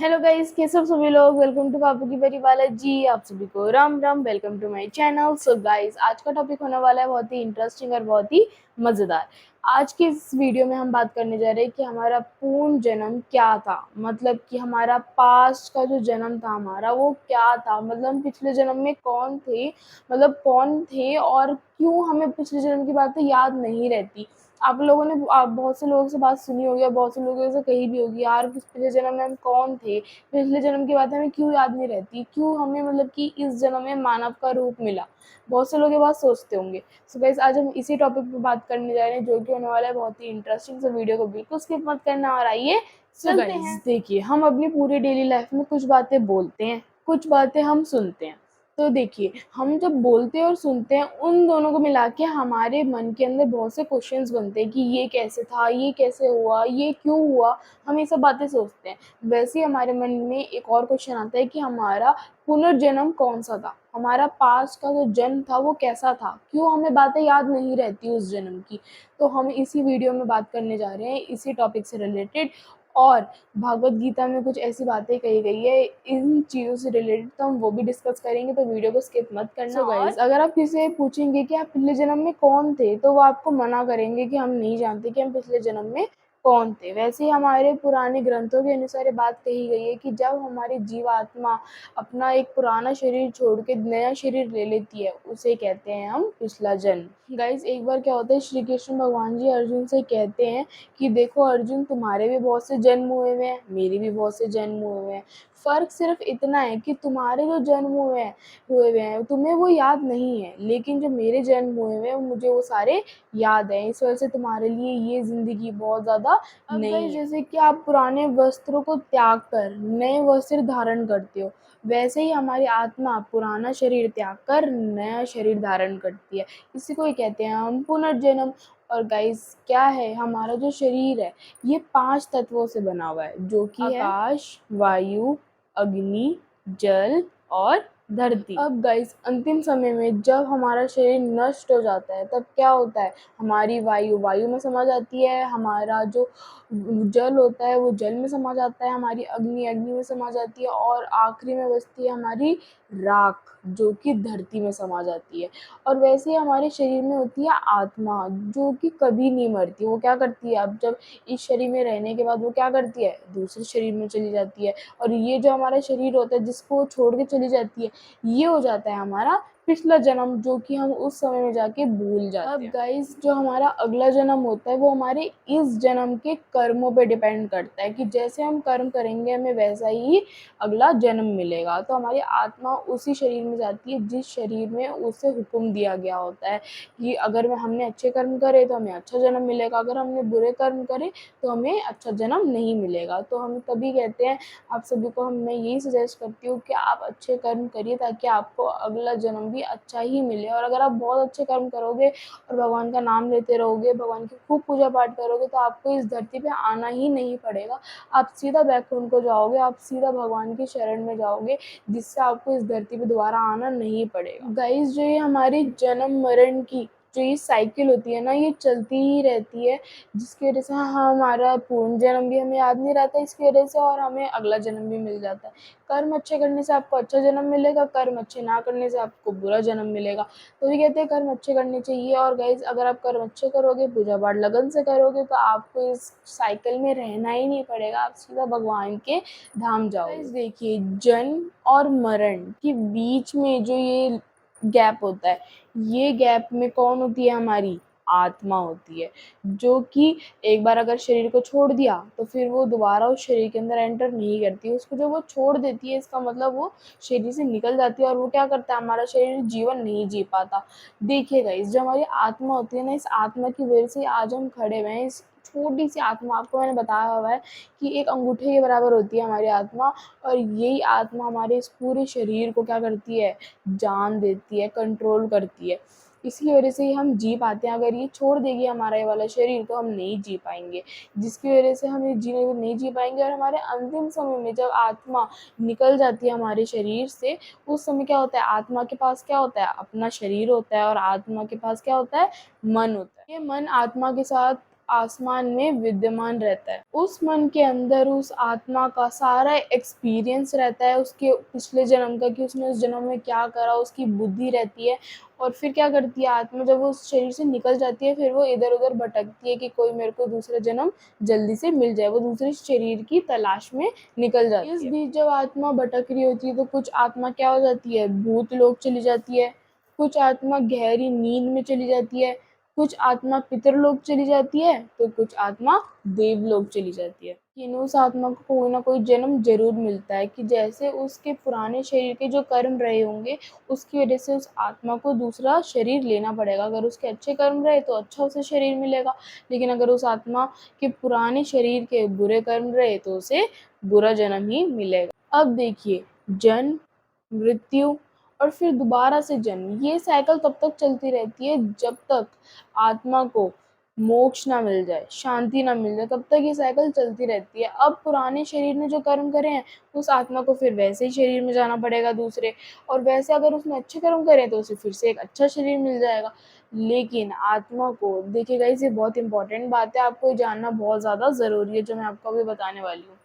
Hello guys, कैसे हो सभी लोग। वेलकम टू बाबू की बड़ी वाला जी। आप सभी को Ram Ram. Welcome to my channel. So guys, आज का टॉपिक होने वाला है बहुत ही इंटरेस्टिंग और बहुत ही मज़ेदार। आज की इस वीडियो में हम बात करने जा रहे हैं कि हमारा पूर्ण जन्म क्या था। मतलब कि हमारा पास्ट का जो जन्म था हमारा, वो क्या था। मतलब हम पिछले जन्म में कौन थे, मतलब कौन थे और क्यों हमें पिछले जन्म की बातें याद नहीं रहती। आप लोगों ने बहुत से लोगों से बात सुनी होगी और बहुत से लोगों से कही भी होगी, यार पिछले जन्म में हम कौन थे, पिछले जन्म की बातें हमें क्यों याद नहीं रहती, क्यों हमें मतलब कि इस जन्म में मानव का रूप मिला। बहुत से लोग ये बात सोचते होंगे। सो गाइस, आज हम इसी टॉपिक पे बात करने जा रहे हैं, जो कि होने वाला है बहुत ही इंटरेस्टिंग। सो वीडियो को बिल्कुल स्किप मत करना और आइए चलते हैं। देखिए, हम अपनी पूरी डेली लाइफ में कुछ बातें बोलते हैं, कुछ बातें हम सुनते हैं। तो देखिए, हम जब बोलते हैं और सुनते हैं, उन दोनों को मिला के हमारे मन के अंदर बहुत से क्वेश्चंस बनते हैं कि ये कैसे था, ये कैसे हुआ, ये क्यों हुआ। हम ये सब बातें सोचते हैं। वैसे ही हमारे मन में एक और क्वेश्चन आता है कि हमारा पुनर्जन्म कौन सा था, हमारा पास्ट का जो जन्म था वो कैसा था, क्यों हमें बातें याद नहीं रहती उस जन्म की। तो हम इसी वीडियो में बात करने जा रहे हैं इसी टॉपिक से रिलेटेड। और भागवत गीता में कुछ ऐसी बातें कही गई है इन चीज़ों से रिलेटेड, तो हम वो भी डिस्कस करेंगे। तो वीडियो को स्किप मत करना। सो गाइस, अगर आप किसी से पूछेंगे कि आप पिछले जन्म में कौन थे, तो वो आपको मना करेंगे कि हम नहीं जानते कि हम पिछले जन्म में कौन थे। वैसे ही हमारे पुराने ग्रंथों के अनुसार ये बात कही गई है कि जब हमारी जीवात्मा अपना एक पुराना शरीर छोड़ के नया शरीर ले लेती है, उसे कहते हैं हम पिछला जन्म। गाइस, एक बार क्या होता है, श्री कृष्ण भगवान जी अर्जुन से कहते हैं कि देखो अर्जुन, तुम्हारे भी बहुत से जन्म हुए हुए हैं, मेरे भी बहुत से जन्म हुए हुए हैं। फ़र्क सिर्फ इतना है कि तुम्हारे जो जन्म हुए हुए हैं तुम्हें वो याद नहीं है, लेकिन जो मेरे जन्म हुए हुए हैं मुझे वो सारे याद हैं। इस वजह से तुम्हारे लिए ये ज़िंदगी बहुत ज़्यादा नहीं है। जैसे कि आप पुराने वस्त्रों को त्याग कर नए वस्त्र धारण करते हो, वैसे ही हमारी आत्मा पुराना शरीर त्याग कर नया शरीर धारण करती है। इसी को ही कहते हैं हम पुनर्जन्म। और गाइस, क्या है हमारा जो शरीर है, ये 5 तत्वों से बना हुआ है, जो कि है आकाश, वायु, अग्नि, जल और धरती। अब गाइस, अंतिम समय में जब हमारा शरीर नष्ट हो जाता है, तब क्या होता है, हमारी वायु वायु में समा जाती है, हमारा जो जल होता है वो जल में समा जाता है, हमारी अग्नि अग्नि में समा जाती है, और आखिरी में बचती है हमारी राख, जो कि धरती में समा जाती है। और वैसे ही हमारे शरीर में होती है आत्मा, जो कि कभी नहीं मरती। वो क्या करती है, अब जब इस शरीर में रहने के बाद वो क्या करती है, दूसरे शरीर में चली जाती है। और ये जो हमारा शरीर होता है जिसको वो छोड़ के चली जाती है, ये हो जाता है हमारा पिछला जन्म, जो कि हम उस समय में जाके भूल जाते हैं। अब गाइस, जो हमारा अगला जन्म होता है वो हमारे इस जन्म के कर्मों पे डिपेंड करता है कि जैसे हम कर्म करेंगे हमें वैसा ही अगला जन्म मिलेगा। तो हमारी आत्मा उसी शरीर में जाती है जिस शरीर में उसे हुक्म दिया गया होता है कि अगर हमने अच्छे कर्म करे तो हमें अच्छा जन्म मिलेगा, अगर हमने बुरे कर्म करे तो हमें अच्छा जन्म नहीं मिलेगा। तो हम तभी कहते हैं, आप सभी को मैं यही सजेस्ट करती हूँ कि आप अच्छे कर्म करिए ताकि आपको अगला जन्म भी अच्छा ही मिले। और अगर आप बहुत अच्छे कर्म करोगे और भगवान का नाम लेते रहोगे, भगवान की खूब पूजा पाठ करोगे, तो आपको इस धरती पे आना ही नहीं पड़ेगा। आप सीधा बैकुंठ को जाओगे, आप सीधा भगवान की शरण में जाओगे, जिससे आपको इस धरती पे दोबारा आना नहीं पड़ेगा। गाइस, जो ये हमारी जन्म मरण की जो ये साइकिल होती है ना, ये चलती ही रहती है, जिसकी वजह से हमारा पूर्ण जन्म भी हमें याद नहीं रहता इसकी वजह से, और हमें अगला जन्म भी मिल जाता है। कर्म अच्छे करने से आपको अच्छा जन्म मिलेगा, कर्म अच्छे ना करने से आपको बुरा जन्म मिलेगा। तो ये कहते हैं कर्म अच्छे करने चाहिए। और गाइस, अगर आप कर्म अच्छे करोगे, पूजा पाठ लगन से करोगे, तो आपको इस साइकिल में रहना ही नहीं पड़ेगा, आप सीधा भगवान के धाम जाओगे। गाइस देखिए, जन्म और मरण के बीच में जो ये गैप होता है, ये गैप में कौन होती है, हमारी आत्मा होती है, जो कि एक बार अगर शरीर को छोड़ दिया तो फिर वो दोबारा उस शरीर के अंदर एंटर नहीं करती। उसको जब वो छोड़ देती है, इसका मतलब वो शरीर से निकल जाती है, और वो क्या करता है, हमारा शरीर जीवन नहीं जी पाता। देखिएगा, इस जो हमारी आत्मा होती है ना, इस आत्मा की वजह से आज हम खड़े हुए हैं। इस छोटी सी आत्मा, आपको मैंने बताया हुआ है कि एक अंगूठे के बराबर होती है हमारी आत्मा, और यही आत्मा हमारे इस पूरे शरीर को क्या करती है, जान देती है, कंट्रोल करती है। इसकी वजह से ही हम जी पाते हैं। अगर ये छोड़ देगी हमारा ये वाला शरीर, तो हम नहीं जी पाएंगे, जिसकी वजह से हम ये जीने नहीं जी पाएंगे। और हमारे अंतिम समय में जब आत्मा निकल जाती है हमारे शरीर से, उस समय क्या होता है, आत्मा के पास क्या होता है, अपना शरीर होता है, और आत्मा के पास क्या होता है, मन होता है। ये मन आत्मा के साथ आसमान में विद्यमान रहता है। उस मन के अंदर उस आत्मा का सारा एक्सपीरियंस रहता है, उसके पिछले जन्म का, कि उसने उस जन्म में क्या करा, उसकी बुद्धि रहती है। और फिर क्या करती है आत्मा, जब वो उस शरीर से निकल जाती है, फिर वो इधर-उधर भटकती है कि कोई मेरे को दूसरा जन्म जल्दी से मिल जाए। वो दूसरे शरीर की तलाश में निकल जाती है। इस बीच जब आत्मा भटक रही होती है तो कुछ आत्मा क्या हो जाती है, भूत लोक चली जाती है, कुछ आत्मा गहरी नींद में चली जाती है, कुछ आत्मा पितरलोक चली जाती है, तो कुछ आत्मा देवलोक चली जाती है। लेकिन उस आत्मा को कोई ना कोई जन्म जरूर मिलता है, कि जैसे उसके पुराने शरीर के जो कर्म रहे होंगे, उसकी वजह से उस आत्मा को दूसरा शरीर लेना पड़ेगा। अगर उसके अच्छे कर्म रहे तो अच्छा उसे शरीर मिलेगा, लेकिन अगर उस आत्मा के पुराने शरीर के बुरे कर्म रहे तो उसे बुरा जन्म ही मिलेगा। अब देखिए, जन्म, मृत्यु और फिर दोबारा से जन्म, ये साइकिल तब तक चलती रहती है जब तक आत्मा को मोक्ष ना मिल जाए, शांति ना मिल जाए, तब तक ये साइकिल चलती रहती है। अब पुराने शरीर ने जो कर्म करे हैं, उस आत्मा को फिर वैसे ही शरीर में जाना पड़ेगा दूसरे, और वैसे अगर उसने अच्छे कर्म करे तो उसे फिर से एक अच्छा शरीर मिल जाएगा। लेकिन आत्मा को देखिए गाइस, ये बहुत इंपॉर्टेंट बात है, आपको ये जानना बहुत ज़्यादा ज़रूरी है जो मैं आपको अभी बताने वाली हूँ।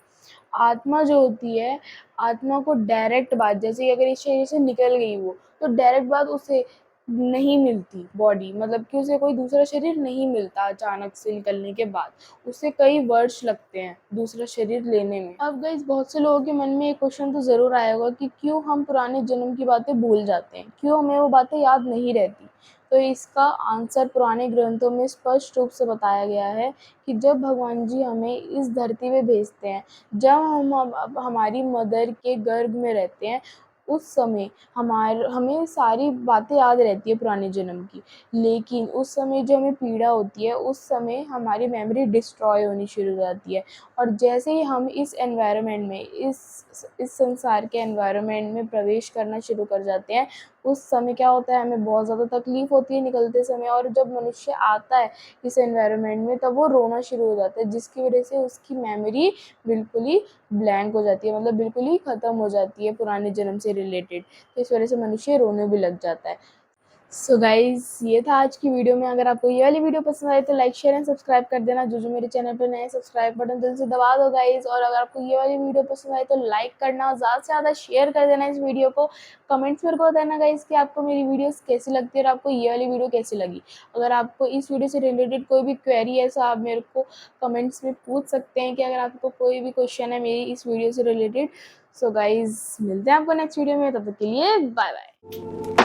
आत्मा जो होती है, आत्मा को डायरेक्ट बात, जैसे कि अगर इस शरीर से निकल गई वो, तो डायरेक्ट बात उसे नहीं मिलती बॉडी, मतलब कि उसे कोई दूसरा शरीर नहीं मिलता अचानक से निकलने के बाद, उसे कई वर्ष लगते हैं दूसरा शरीर लेने में। अब गाइस, बहुत से लोगों के मन में एक क्वेश्चन तो ज़रूर आया होगा कि क्यों हम पुराने जन्म की बातें भूल जाते हैं, क्यों हमें वो बातें याद नहीं रहती। तो इसका आंसर पुराने ग्रंथों में स्पष्ट रूप से बताया गया है कि जब भगवान जी हमें इस धरती पे भेजते हैं, जब हम अब हमारी मदर के गर्भ में रहते हैं, उस समय हमें सारी बातें याद रहती है पुराने जन्म की। लेकिन उस समय जो हमें पीड़ा होती है, उस समय हमारी मेमोरी डिस्ट्रॉय होनी शुरू हो जाती है, और जैसे ही हम इस एनवायरनमेंट में, इस संसार के एनवायरनमेंट में प्रवेश करना शुरू कर जाते हैं, उस समय क्या होता है, हमें बहुत ज़्यादा तकलीफ़ होती है निकलते समय, और जब मनुष्य आता है इस एनवायरनमेंट में, तब वो रोना शुरू हो जाता है, जिसकी वजह से उसकी मेमोरी बिल्कुल ही ब्लैंक हो जाती है, मतलब बिल्कुल ही ख़त्म हो जाती है पुराने जन्म से रिलेटेड। तो इस वजह से मनुष्य रोने भी लग जाता है। सो गाइज़, ये था आज की वीडियो में। अगर आपको ये वाली वीडियो पसंद आई तो लाइक, शेयर एंड सब्सक्राइब कर देना। जो मेरे चैनल पर नए हैं, सब्सक्राइब बटन जल्दी से दबा दो गाइज़। और अगर आपको ये वाली वीडियो पसंद आई तो लाइक करना, ज़्यादा से ज़्यादा शेयर कर देना इस वीडियो को। कमेंट्स मेरे को बताना गाइज़ कि आपको मेरी वीडियोस कैसी लगती है और आपको ये वाली वीडियो कैसी लगी। अगर आपको इस वीडियो से रिलेटेड कोई भी क्वेरी है तो आप मेरे को कमेंट्स में पूछ सकते हैं, कि अगर आपको कोई भी क्वेश्चन है मेरी इस वीडियो से रिलेटेड। सो गाइज़, मिलते हैं आपको नेक्स्ट वीडियो में, तब तक के लिए बाय बाय।